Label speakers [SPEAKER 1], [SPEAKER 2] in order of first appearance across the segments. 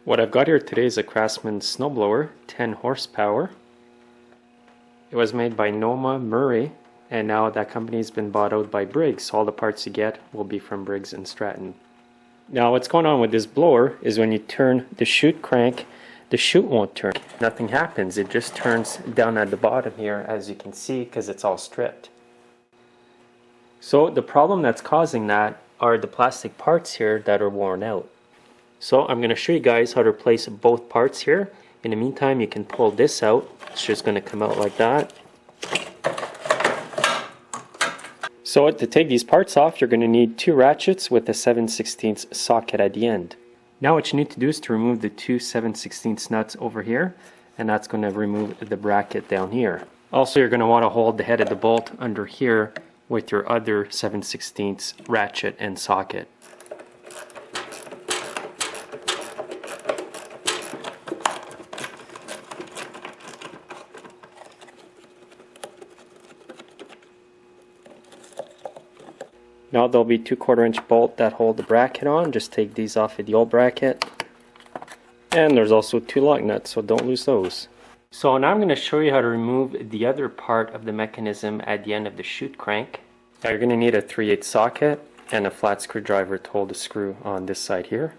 [SPEAKER 1] What I've got here today is a Craftsman Snowblower, 10 horsepower. It was made by Noma Murray, and now that company's been bought out by Briggs, so all the parts you get will be from Briggs and Stratton. Now what's going on with this blower is when you turn the chute crank, the chute won't turn. Nothing happens, it just turns down at the bottom here, as you can see, because it's all stripped. So the problem that's causing that are the plastic parts here that are worn out. So I'm going to show you guys how to replace both parts here. In the meantime, you can pull this out. It's just going to come out like that. So to take these parts off, you're going to need 2 ratchets with a 7/16 socket at the end. Now what you need to do is to remove the 2 7/16 nuts over here, and that's going to remove the bracket down here. Also, you're going to want to hold the head of the bolt under here with your other 7/16 ratchet and socket. Now there'll be 2 1/4" bolts that hold the bracket on. Just take these off of the old bracket. And there's also 2 lock nuts, so don't lose those. So now I'm going to show you how to remove the other part of the mechanism at the end of the chute crank. Now you're going to need a 3/8 socket and a flat screwdriver to hold the screw on this side here.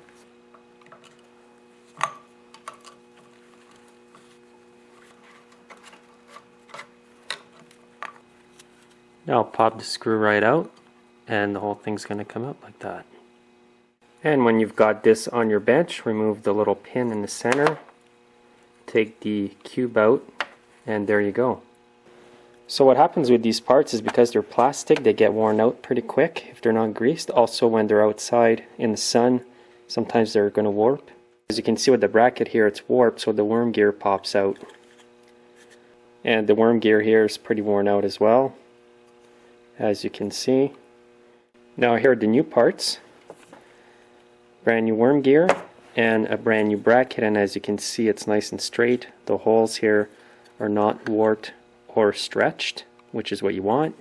[SPEAKER 1] Now pop the screw right out, and the whole thing's going to come out like that. And when you've got this on your bench, remove the little pin in the center, take the cube out, and there you go. So what happens with these parts is because they're plastic, they get worn out pretty quick if they're not greased. Also when they're outside in the sun, sometimes they're going to warp. As you can see with the bracket here, it's warped, so the worm gear pops out. And the worm gear here is pretty worn out as well, as you can see. Now here are the new parts. Brand new worm gear and a brand new bracket, and as you can see, it's nice and straight. The holes here are not warped or stretched, which is what you want.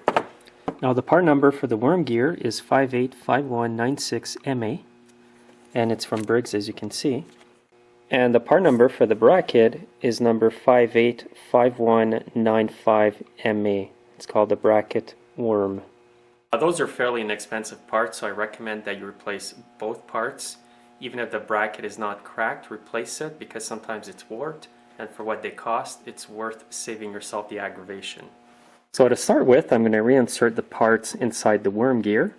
[SPEAKER 1] Now the part number for the worm gear is 585196MA, and it's from Briggs, as you can see. And the part number for the bracket is number 585195MA. It's called the bracket worm. Those are fairly inexpensive parts, so I recommend that you replace both parts. Even if the bracket is not cracked, replace it, because sometimes it's warped, and for what they cost, it's worth saving yourself the aggravation. So to start with, I'm going to reinsert the parts inside the worm gear.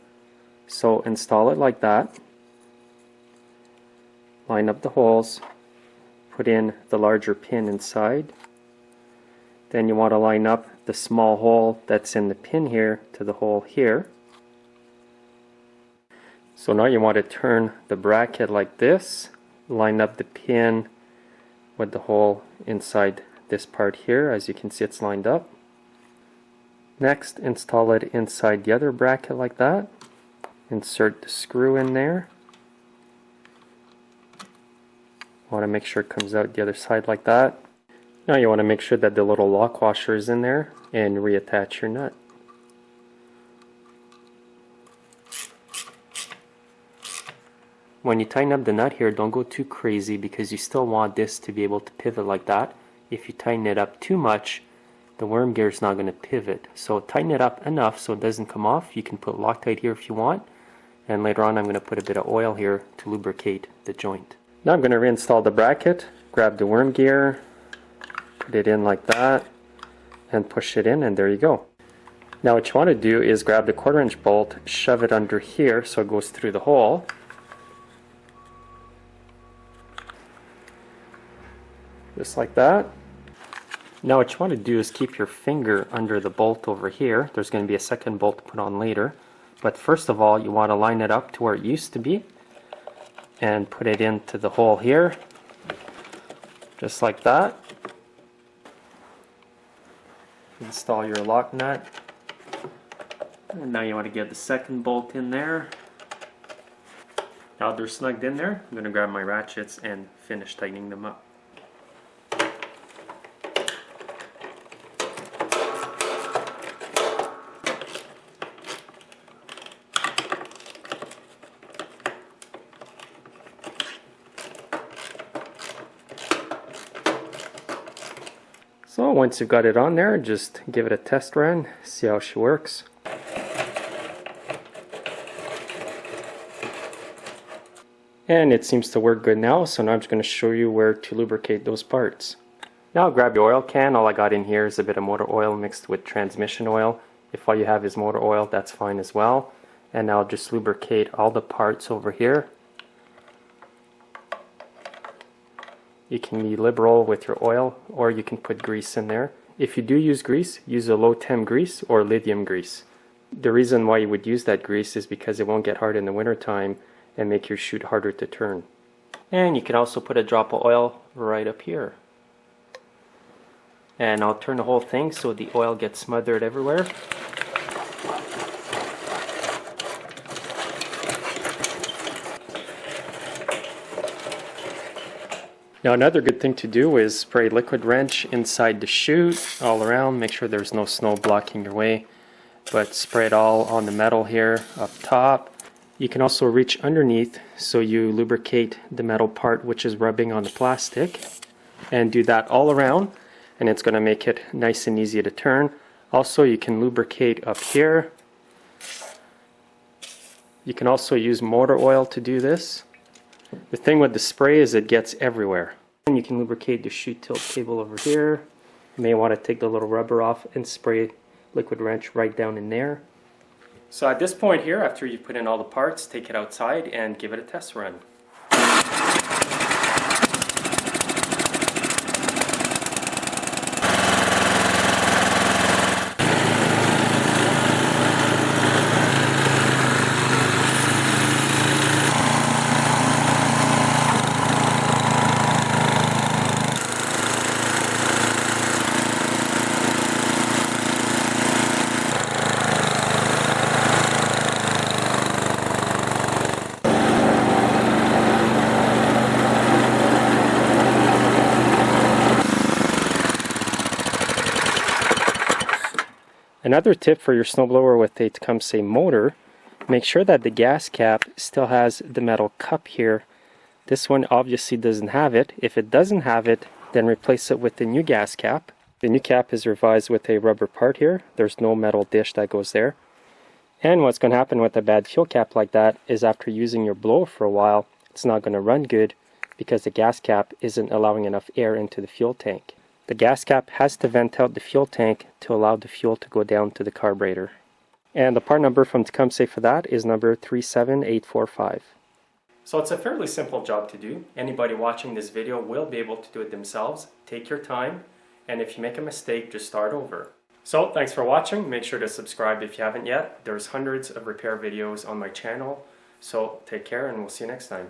[SPEAKER 1] So install it like that. Line up the holes. Put in the larger pin inside. Then you want to line up the small hole that's in the pin here to the hole here. So now you want to turn the bracket like this, line up the pin with the hole inside this part here. As you can see, it's lined up. Next, install it inside the other bracket like that. Insert the screw in there. Want to make sure it comes out the other side like that. Now you want to make sure that the little lock washer is in there and reattach your nut. When you tighten up the nut here, don't go too crazy, because you still want this to be able to pivot like that. If you tighten it up too much, the worm gear is not going to pivot. So tighten it up enough so it doesn't come off. You can put Loctite here if you want, and later on I'm going to put a bit of oil here to lubricate the joint. Now I'm going to reinstall the bracket, grab the worm gear, put it in like that, and push it in, and there you go. Now what you want to do is grab the 1/4" bolt, shove it under here so it goes through the hole. Just like that. Now what you want to do is keep your finger under the bolt over here. There's going to be a second bolt to put on later. But first of all, you want to line it up to where it used to be and put it into the hole here. Just like that. Install your lock nut. And now you want to get the second bolt in there. Now they're snugged in there. I'm going to grab my ratchets and finish tightening them up. So once you've got it on there, just give it a test run, see how she works. And it seems to work good now, so now I'm just going to show you where to lubricate those parts. Now grab your oil can. All I got in here is a bit of motor oil mixed with transmission oil. If all you have is motor oil, that's fine as well. And now just lubricate all the parts over here. You can be liberal with your oil, or you can put grease in there. If you do use grease, use a low temp grease or lithium grease. The reason why you would use that grease is because it won't get hard in the winter time and make your chute harder to turn. And you can also put a drop of oil right up here. And I'll turn the whole thing so the oil gets smothered everywhere. Now another good thing to do is spray liquid wrench inside the chute all around. Make sure there's no snow blocking your way, but spray it all on the metal here up top. You can also reach underneath so you lubricate the metal part which is rubbing on the plastic, and do that all around, and it's going to make it nice and easy to turn. Also, you can lubricate up here. You can also use motor oil to do this. The thing with the spray is it gets everywhere. And you can lubricate the chute tilt cable over here. You may want to take the little rubber off and spray liquid wrench right down in there. So at this point here, after you've put in all the parts, take it outside and give it a test run. Another tip for your snowblower with a Tecumseh motor, make sure that the gas cap still has the metal cup here. This one obviously doesn't have it. If it doesn't have it, then replace it with the new gas cap. The new cap is revised with a rubber part here. There's no metal dish that goes there. And what's going to happen with a bad fuel cap like that is after using your blower for a while, it's not going to run good because the gas cap isn't allowing enough air into the fuel tank. The gas cap has to vent out the fuel tank to allow the fuel to go down to the carburetor. And the part number from Tecumseh for that is number 37845. So it's a fairly simple job to do. Anybody watching this video will be able to do it themselves. Take your time, and if you make a mistake, just start over. So thanks for watching. Make sure to subscribe if you haven't yet. There's hundreds of repair videos on my channel. So take care, and we'll see you next time.